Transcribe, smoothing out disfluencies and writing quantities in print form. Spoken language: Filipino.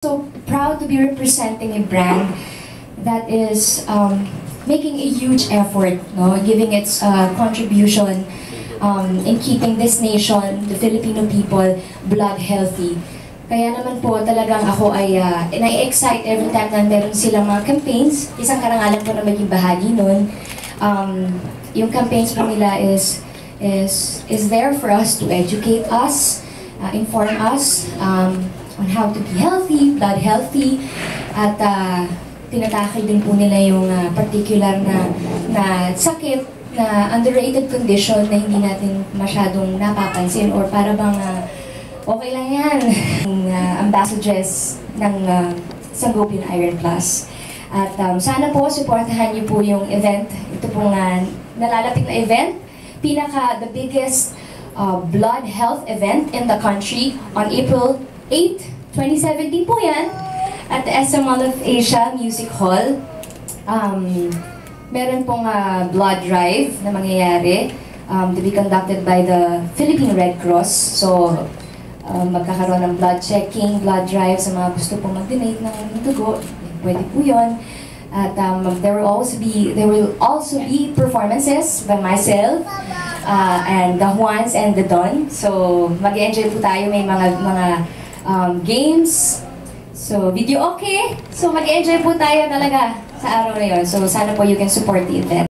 So proud to be representing a brand that is making a huge effort, no, giving its contribution in keeping this nation, the Filipino people, blood healthy. Kaya naman po talagang ako ay na-excite every time na meron silang mga campaigns. Isang karangalan po na maging bahagi nun. Yung campaigns po nila is there for us to educate us, inform us, on how to be healthy, blood healthy, at tinatakil din po nila yung particular na sakit, na underrated condition na hindi natin masyadong napapansin or para bang okay lang yan. Ambassadors ng Sangobion Iron Plus. At sana po supportahan niyo po yung event. Ito pong nalalapit na event. The biggest blood health event in the country on April 8, 2017 po yan, at the SM Mall of Asia Music Hall. Meron pong blood drive na mangyayari to be conducted by the Philippine Red Cross. So, magkakaroon ng blood checking, blood drive sa mga gusto pong mag-donate ng dugo. Pwede po yun. At there will also be performances by myself and the Juans and the Don. So, mag-enjoy po tayo. May mga games. So, video okay. So, mag-enjoy po tayo talaga sa araw na yun. So, sana po you can support the event.